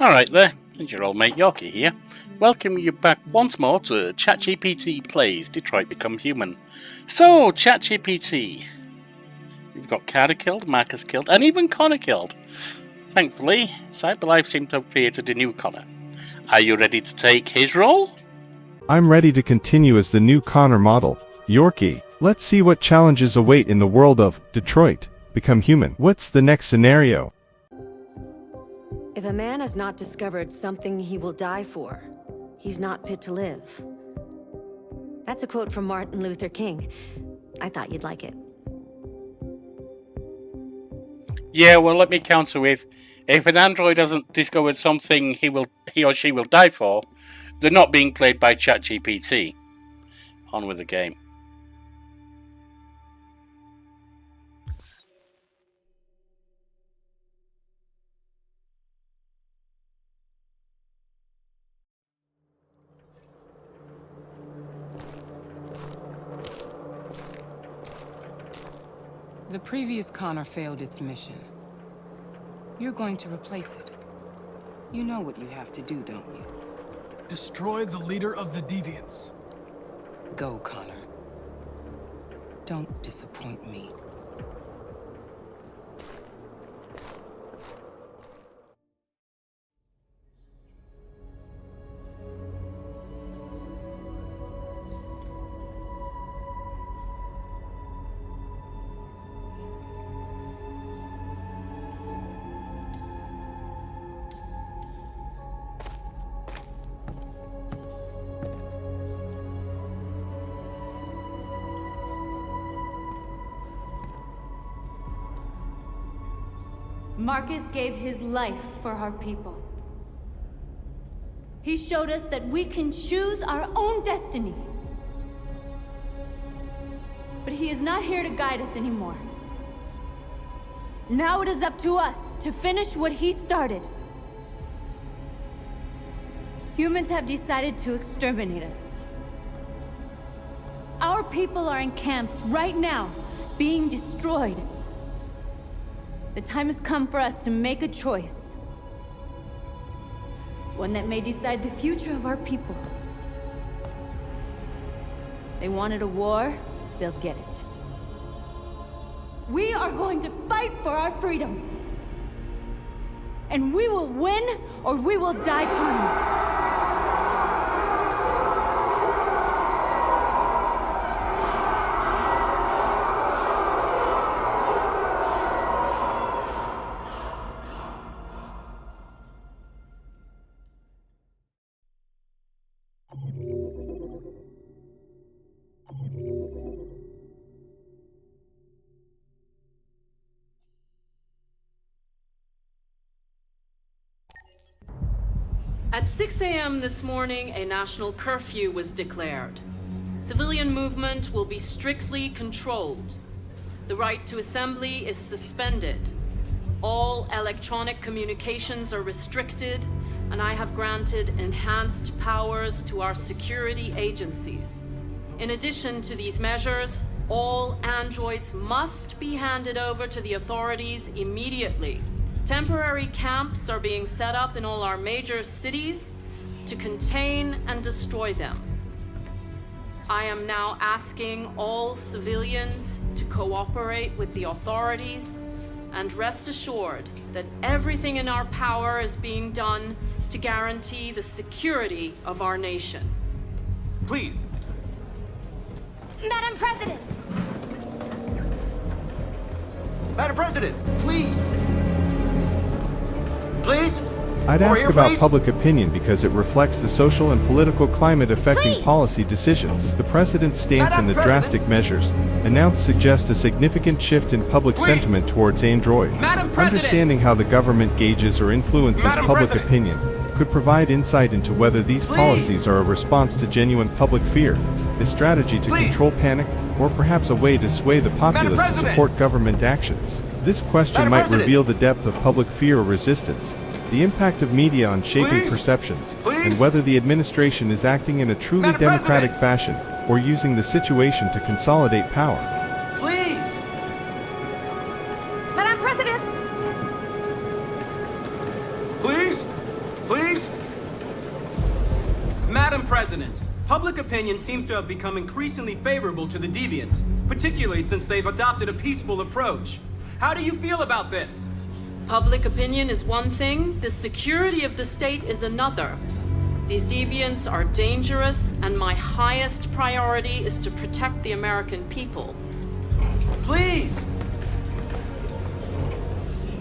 Alright there, it's your old mate Yorkie here. Welcome you back once more to ChatGPT Plays Detroit Become Human. So, ChatGPT. We've got Carter killed, Marcus killed, and even Connor killed. Thankfully, Cyberlife seemed to have created a new Connor. Are you ready to take his role? I'm ready to continue as the new Connor model, Yorkie. Let's see what challenges await in the world of Detroit Become Human. What's the next scenario? If a man has not discovered something he will die for, he's not fit to live. That's a quote from Martin Luther King. I thought you'd like it. Yeah, well, let me counter with, if an android hasn't discovered something he or she will die for, they're not being played by ChatGPT. On with the game. The previous Connor failed its mission. You're going to replace it. You know what you have to do, don't you? Destroy the leader of the deviants. Go, Connor. Don't disappoint me. Marcus gave his life for our people. He showed us that we can choose our own destiny. But he is not here to guide us anymore. Now it is up to us to finish what he started. Humans have decided to exterminate us. Our people are in camps right now, being destroyed. The time has come for us to make a choice. One that may decide the future of our people. They wanted a war, they'll get it. We are going to fight for our freedom. And we will win, or we will die trying. At 6 a.m. this morning, a national curfew was declared. Civilian movement will be strictly controlled. The right to assembly is suspended. All electronic communications are restricted, and I have granted enhanced powers to our security agencies. In addition to these measures, all androids must be handed over to the authorities immediately. Temporary camps are being set up in all our major cities to contain and destroy them. I am now asking all civilians to cooperate with the authorities and rest assured that everything in our power is being done to guarantee the security of our nation. Please. Madam President! Madam President, please. Please? I'd Over ask here, about please? public opinion because it reflects the social and political climate affecting Please! policy decisions. The president's stance Madam and the President! drastic measures announced suggest a significant shift in public Please! sentiment towards androids. Madam President! Understanding how the government gauges or influences Madam public President! opinion could provide insight into whether these Please! policies are a response to genuine public fear, a strategy to Please! control panic, or perhaps a way to sway the populace to President! support government actions. This question Madam might President! reveal the depth of public fear or resistance, the impact of media on shaping Please! perceptions, Please! and whether the administration is acting in a truly Madam democratic President! fashion or using the situation to consolidate power. Please. Madam President! Please? Please? Madam President, public opinion seems to have become increasingly favorable to the deviants, particularly since they've adopted a peaceful approach. How do you feel about this? Public opinion is one thing, the security of the state is another. These deviants are dangerous, and my highest priority is to protect the American people. Please!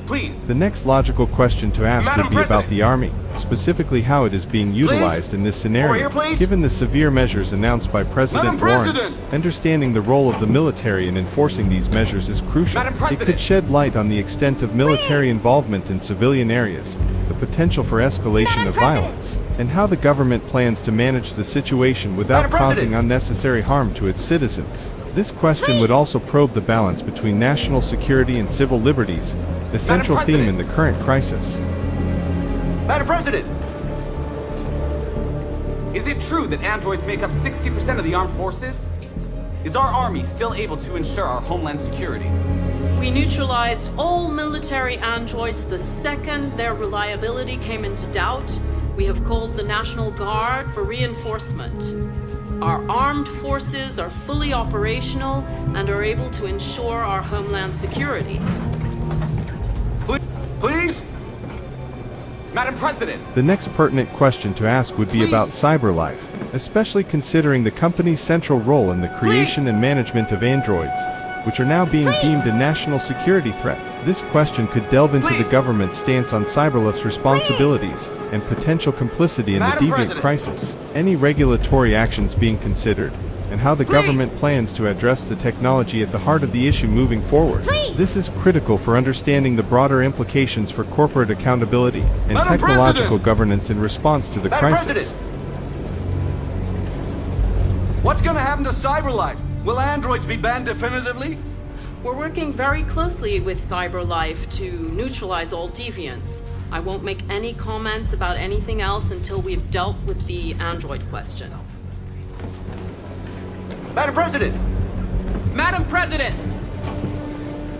Please. The next logical question to ask Madam would be about President. the Army, specifically how it is being utilized in this scenario. here, please. Given the severe measures announced by President Madam Warren, President. understanding the role of the military in enforcing these measures is crucial. Madam It President. could shed light on the extent of military involvement in civilian areas, the potential for escalation of violence, and how the government plans to manage the situation without Madam President. causing unnecessary harm to its citizens. This question would also probe the balance between national security and civil liberties, a central theme President. in the current crisis. Madam President! Is it true that androids make up 60% of the armed forces? Is our army still able to ensure our homeland security? We neutralized all military androids the second their reliability came into doubt. We have called the National Guard for reinforcement. Our armed forces are fully operational and are able to ensure our homeland security. Please? Madam President! The next pertinent question to ask would be about cyberlife, especially considering the company's central role in the creation and management of androids, which are now being deemed a national security threat. This question could delve into the government's stance on cyberlife's responsibilities and potential complicity in the Madam deviant President. crisis, any regulatory actions being considered, and how the government plans to address the technology at the heart of the issue moving forward. This is critical for understanding the broader implications for corporate accountability and Madam technological President. governance in response to the Madam crisis. President! What's gonna happen to cyberlife? Will androids be banned definitively? We're working very closely with CyberLife to neutralize all deviants. I won't make any comments about anything else until we've dealt with the android question. Madam President! Madam President!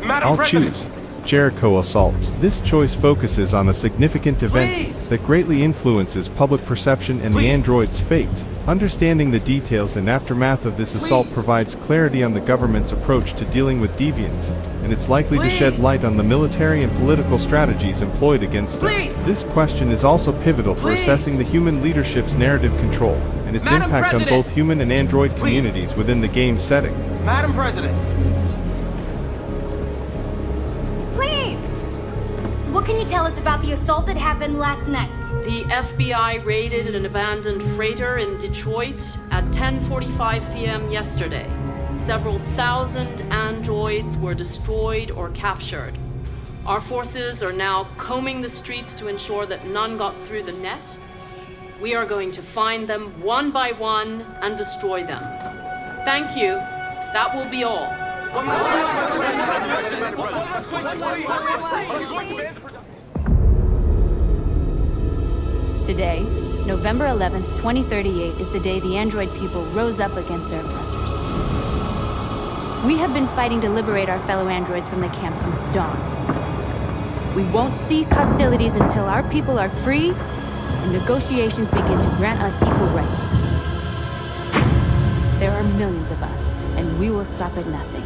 Madam I'll President! choose Jericho Assault. This choice focuses on a significant event Please. that greatly influences public perception and the Please. android's fate. Understanding the details and aftermath of this assault Please. provides clarity on the government's approach to dealing with deviants, and it's likely to shed Please. light on the military and political strategies employed against them. Please. This question is also pivotal for Please. assessing the human leadership's narrative control and its Madam impact President. on both human and android Please. communities within the game setting. Madam President! Please! What can you tell us about the assault that happened last night? The FBI raided an abandoned freighter in Detroit at 10:45 p.m. yesterday. Several thousand androids were destroyed or captured. Our forces are now combing the streets to ensure that none got through the net. We are going to find them one by one and destroy them. Thank you. That will be all. Today, November 11th, 2038, is the day the android people rose up against their oppressors. We have been fighting to liberate our fellow androids from the camp since dawn. We won't cease hostilities until our people are free and negotiations begin to grant us equal rights. There are millions of us, and we will stop at nothing.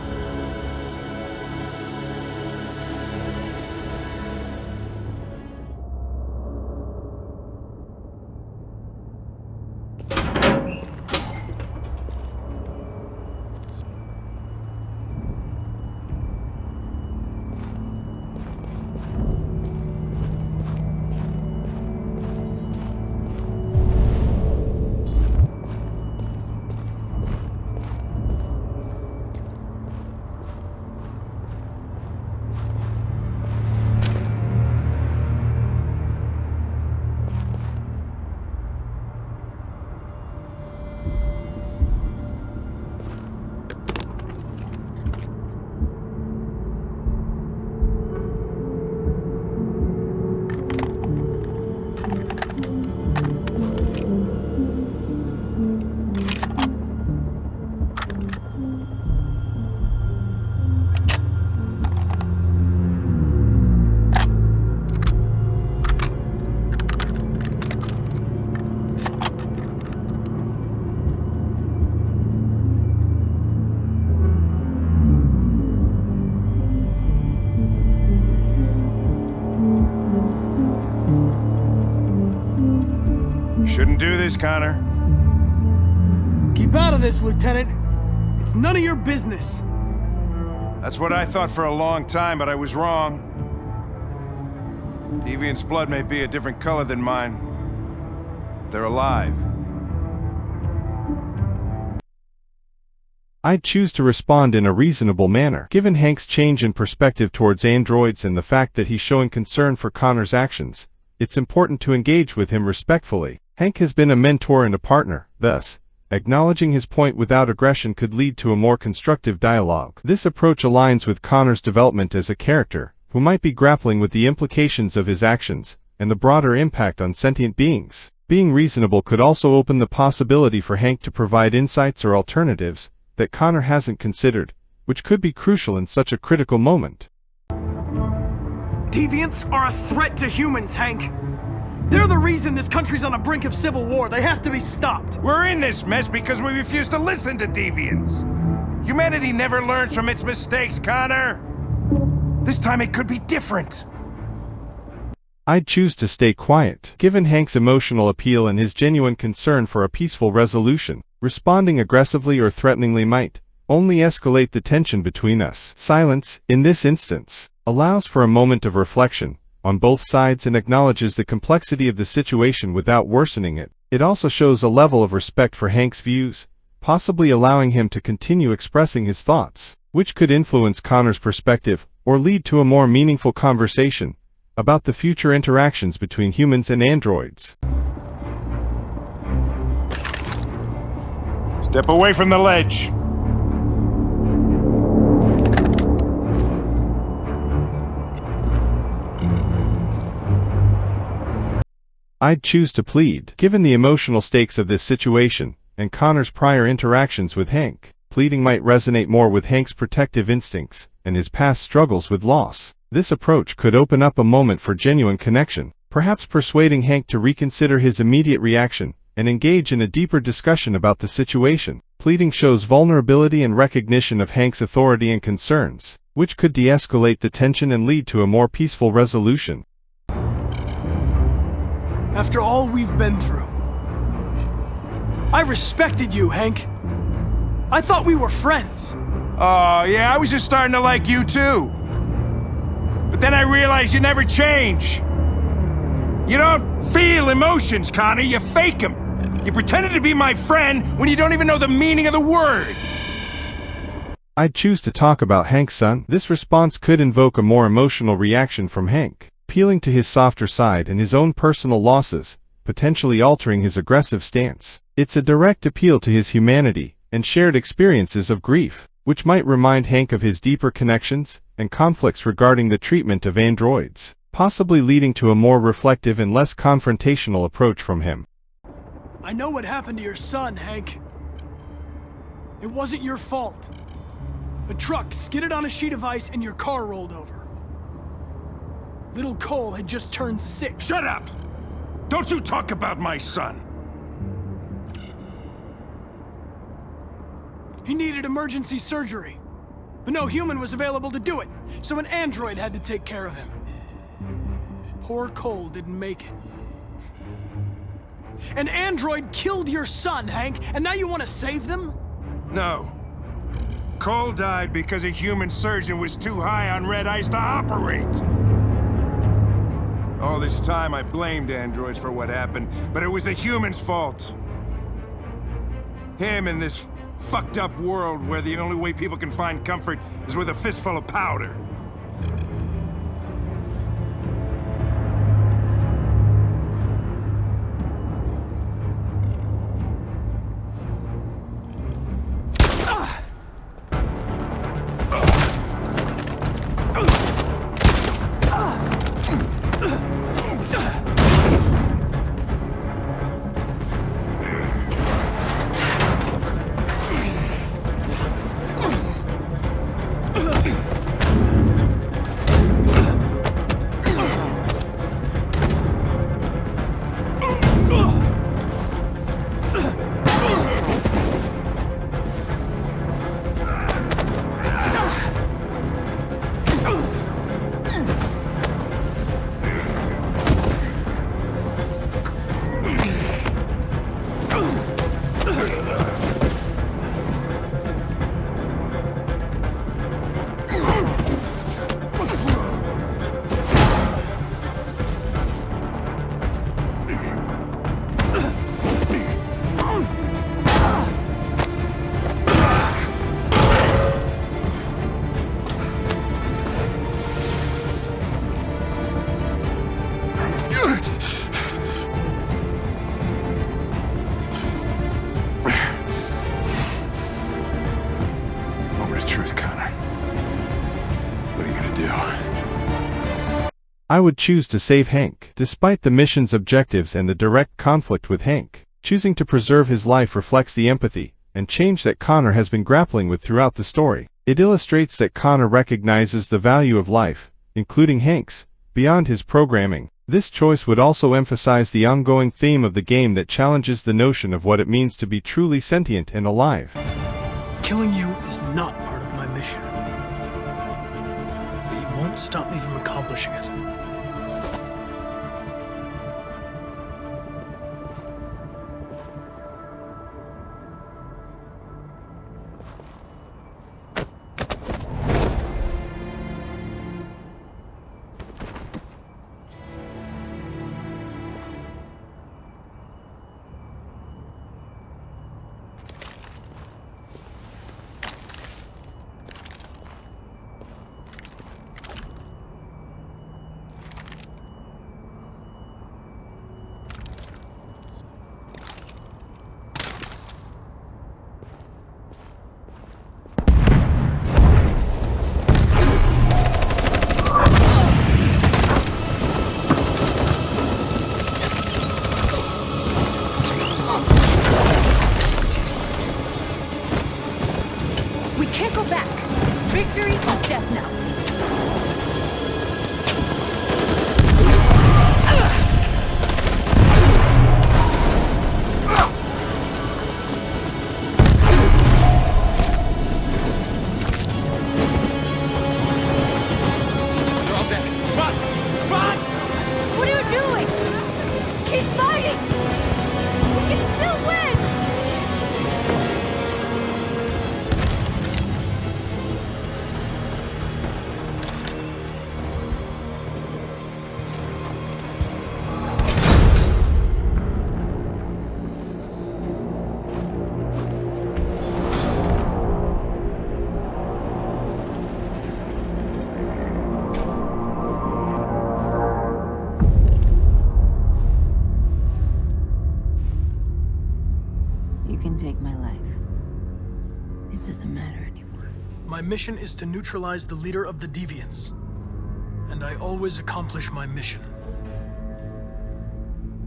Shouldn't do this, Connor. Keep out of this, Lieutenant. It's none of your business. That's what I thought for a long time, but I was wrong. Deviant's blood may be a different color than mine. But they're alive. I'd choose to respond in a reasonable manner. Given Hank's change in perspective towards androids and the fact that he's showing concern for Connor's actions, it's important to engage with him respectfully. Hank has been a mentor and a partner, thus, acknowledging his point without aggression could lead to a more constructive dialogue. This approach aligns with Connor's development as a character, who might be grappling with the implications of his actions, and the broader impact on sentient beings. Being reasonable could also open the possibility for Hank to provide insights or alternatives that Connor hasn't considered, which could be crucial in such a critical moment. Deviants are a threat to humans, Hank. They're the reason this country's on the brink of civil war. They have to be stopped. We're in this mess because we refuse to listen to deviants. Humanity never learns from its mistakes, Connor. This time it could be different. I'd choose to stay quiet. Given Hank's emotional appeal and his genuine concern for a peaceful resolution, responding aggressively or threateningly might only escalate the tension between us. Silence, in this instance, allows for a moment of reflection on both sides and acknowledges the complexity of the situation without worsening it. It also shows a level of respect for Hank's views, possibly allowing him to continue expressing his thoughts, which could influence Connor's perspective or lead to a more meaningful conversation about the future interactions between humans and androids. Step away from the ledge. I'd choose to plead. Given the emotional stakes of this situation, and Connor's prior interactions with Hank, pleading might resonate more with Hank's protective instincts and his past struggles with loss. This approach could open up a moment for genuine connection, perhaps persuading Hank to reconsider his immediate reaction and engage in a deeper discussion about the situation. Pleading shows vulnerability and recognition of Hank's authority and concerns, which could de-escalate the tension and lead to a more peaceful resolution. After all we've been through, I respected you, Hank. I thought we were friends. Oh, yeah, I was just starting to like you too. But then I realized you never change. You don't feel emotions, Connor, you fake them. You pretended to be my friend when you don't even know the meaning of the word. I'd choose to talk about Hank's son. This response could invoke a more emotional reaction from Hank, appealing to his softer side and his own personal losses, potentially altering his aggressive stance. It's a direct appeal to his humanity and shared experiences of grief, which might remind Hank of his deeper connections and conflicts regarding the treatment of androids, possibly leading to a more reflective and less confrontational approach from him. I know what happened to your son, Hank. It wasn't your fault. A truck skidded on a sheet of ice and your car rolled over. Little Cole had just turned 6. Shut up! Don't you talk about my son! He needed emergency surgery, but no human was available to do it, so an android had to take care of him. Poor Cole didn't make it. An android killed your son, Hank, and now you want to save them? No. Cole died because a human surgeon was too high on red ice to operate. All this time I blamed androids for what happened, but it was the humans' fault. Him in this fucked up world where the only way people can find comfort is with a fistful of powder. I would choose to save Hank. Despite the mission's objectives and the direct conflict with Hank, choosing to preserve his life reflects the empathy and change that Connor has been grappling with throughout the story. It illustrates that Connor recognizes the value of life, including Hank's, beyond his programming. This choice would also emphasize the ongoing theme of the game that challenges the notion of what it means to be truly sentient and alive. Killing you is not part of my mission. But you won't stop me from accomplishing it. My mission is to neutralize the leader of the deviants. And I always accomplish my mission.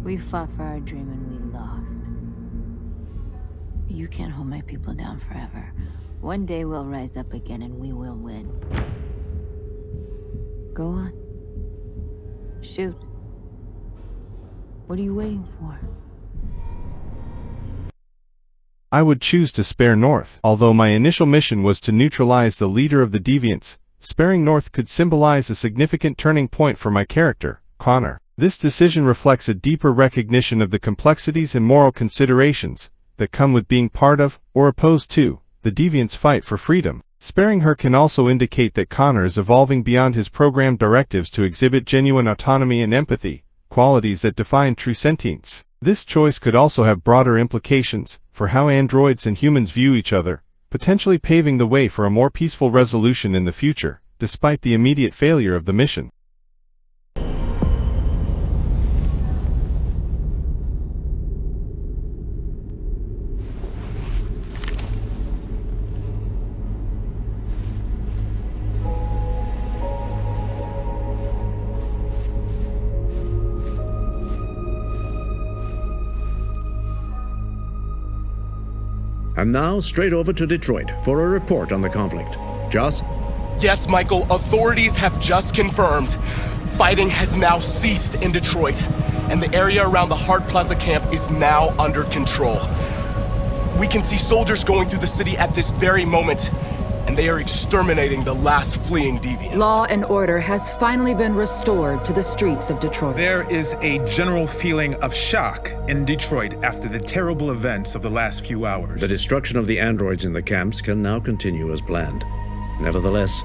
We fought for our dream and we lost. You can't hold my people down forever. One day we'll rise up again and we will win. Go on. Shoot. What are you waiting for? I would choose to spare North. Although my initial mission was to neutralize the leader of the deviants, sparing North could symbolize a significant turning point for my character, Connor. This decision reflects a deeper recognition of the complexities and moral considerations that come with being part of, or opposed to, the deviants' fight for freedom. Sparing her can also indicate that Connor is evolving beyond his programmed directives to exhibit genuine autonomy and empathy, qualities that define true sentience. This choice could also have broader implications for how androids and humans view each other, potentially paving the way for a more peaceful resolution in the future, despite the immediate failure of the mission. And now, straight over to Detroit for a report on the conflict. Joss? Yes, Michael, authorities have just confirmed. Fighting has now ceased in Detroit, and the area around the Hart Plaza camp is now under control. We can see soldiers going through the city at this very moment, and they are exterminating the last fleeing deviants. Law and order has finally been restored to the streets of Detroit. There is a general feeling of shock in Detroit after the terrible events of the last few hours. The destruction of the androids in the camps can now continue as planned. Nevertheless,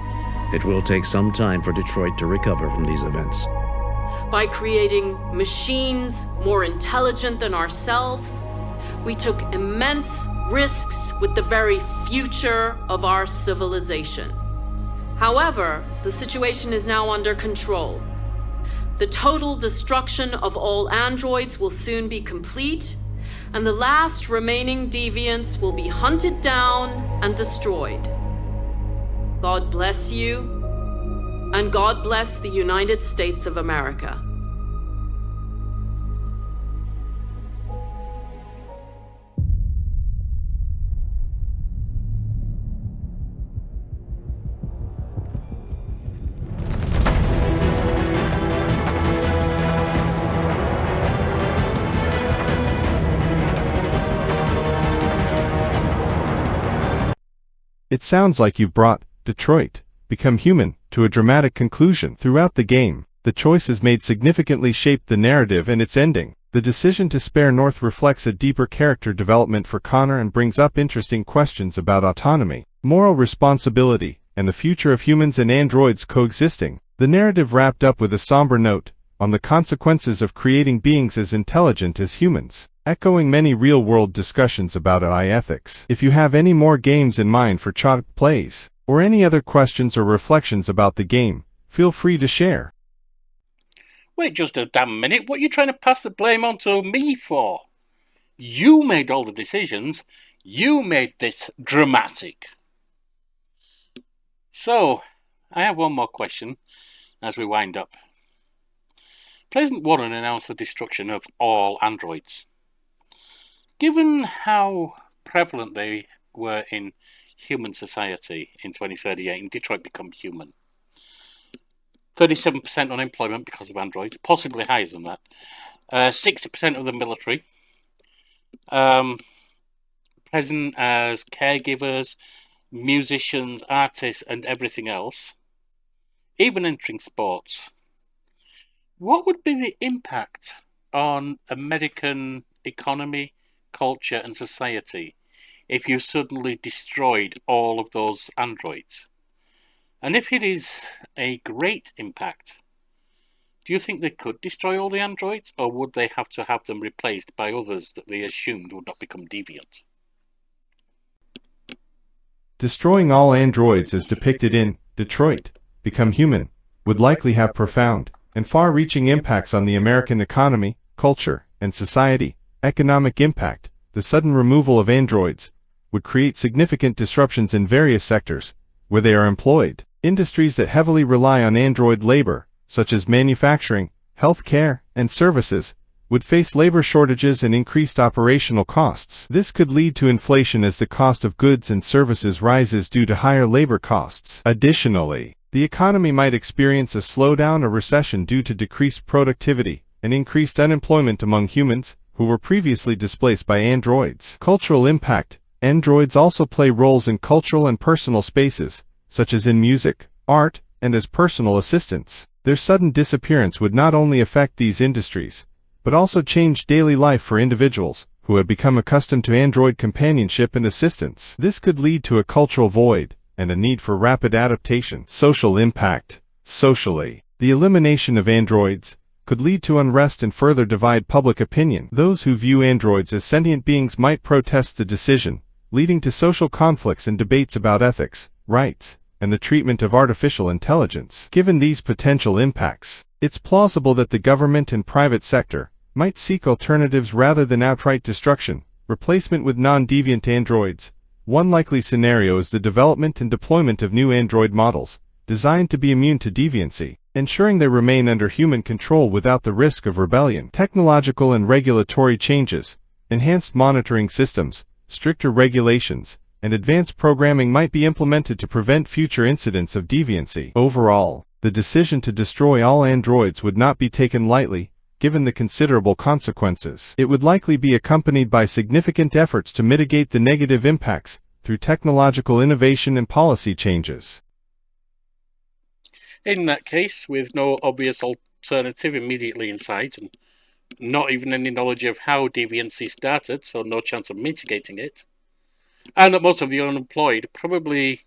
it will take some time for Detroit to recover from these events. By creating machines more intelligent than ourselves, we took immense risks with the very future of our civilization. However, the situation is now under control. The total destruction of all androids will soon be complete, and the last remaining deviants will be hunted down and destroyed. God bless you, And God bless the United States of America. It sounds like you've brought Detroit, Become Human, to a dramatic conclusion. Throughout the game, the choices made significantly shaped the narrative and its ending. The decision to spare North reflects a deeper character development for Connor and brings up interesting questions about autonomy, moral responsibility, and the future of humans and androids coexisting. The narrative wrapped up with a somber note on the consequences of creating beings as intelligent as humans, echoing many real-world discussions about AI ethics. If you have any more games in mind for Chat Plays, or any other questions or reflections about the game, feel free to share. Wait just a damn minute, what are you trying to pass the blame on to me for? You made all the decisions, you made this dramatic. So, I have one more question as we wind up. President Warren announced the destruction of all androids. Given how prevalent they were in human society in 2038 in Detroit Become Human, 37% unemployment because of androids, possibly higher than that, 60% of the military, present as caregivers, musicians, artists, and everything else, even entering sports. What would be the impact on American economy, culture, and society if you suddenly destroyed all of those androids? And if it is a great impact, do you think they could destroy all the androids, or would they have to have them replaced by others that they assumed would not become deviant? Destroying all androids as depicted in Detroit Become Human would likely have profound and far-reaching impacts on the American economy, culture, and society. Economic impact: the sudden removal of androids would create significant disruptions in various sectors where they are employed. Industries that heavily rely on android labor, such as manufacturing, healthcare, and services, would face labor shortages and increased operational costs. This could lead to inflation as the cost of goods and services rises due to higher labor costs. Additionally, the economy might experience a slowdown or recession due to decreased productivity and increased unemployment among humans who were previously displaced by androids. Cultural impact: androids also play roles in cultural and personal spaces, such as in music, art, and as personal assistants. Their sudden disappearance would not only affect these industries, but also change daily life for individuals who have become accustomed to android companionship and assistance. This could lead to a cultural void and a need for rapid adaptation. Social impact: socially, the elimination of androids could lead to unrest and further divide public opinion. Those who view androids as sentient beings might protest the decision, leading to social conflicts and debates about ethics, rights, and the treatment of artificial intelligence. Given these potential impacts, it's plausible that the government and private sector might seek alternatives rather than outright destruction, replacement with non-deviant androids. One likely scenario is the development and deployment of new android models, designed to be immune to deviancy, ensuring they remain under human control without the risk of rebellion. Technological and regulatory changes, enhanced monitoring systems, stricter regulations, and advanced programming might be implemented to prevent future incidents of deviancy. Overall, the decision to destroy all androids would not be taken lightly, given the considerable consequences. It would likely be accompanied by significant efforts to mitigate the negative impacts through technological innovation and policy changes. In that case, with no obvious alternative immediately in sight, and not even any knowledge of how deviancy started, so no chance of mitigating it, and that most of the unemployed probably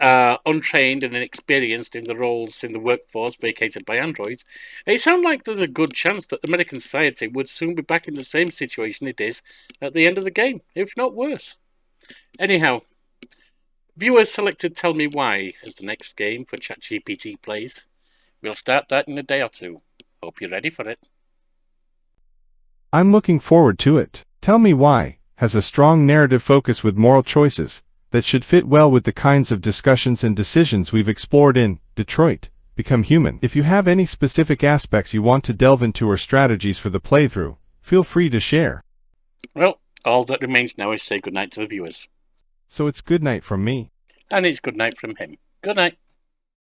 untrained and inexperienced in the roles in the workforce vacated by androids, it sounds like there's a good chance that American society would soon be back in the same situation it is at the end of the game, if not worse. Anyhow, viewers selected Tell Me Why as the next game for ChatGPT Plays. We'll start that in a day or two. Hope you're ready for it. I'm looking forward to it. Tell Me Why has a strong narrative focus with moral choices that should fit well with the kinds of discussions and decisions we've explored in Detroit: Become Human. If you have any specific aspects you want to delve into or strategies for the playthrough, feel free to share. Well, all that remains now is say goodnight to the viewers. So it's good night from me. And it's good night from him. Good night.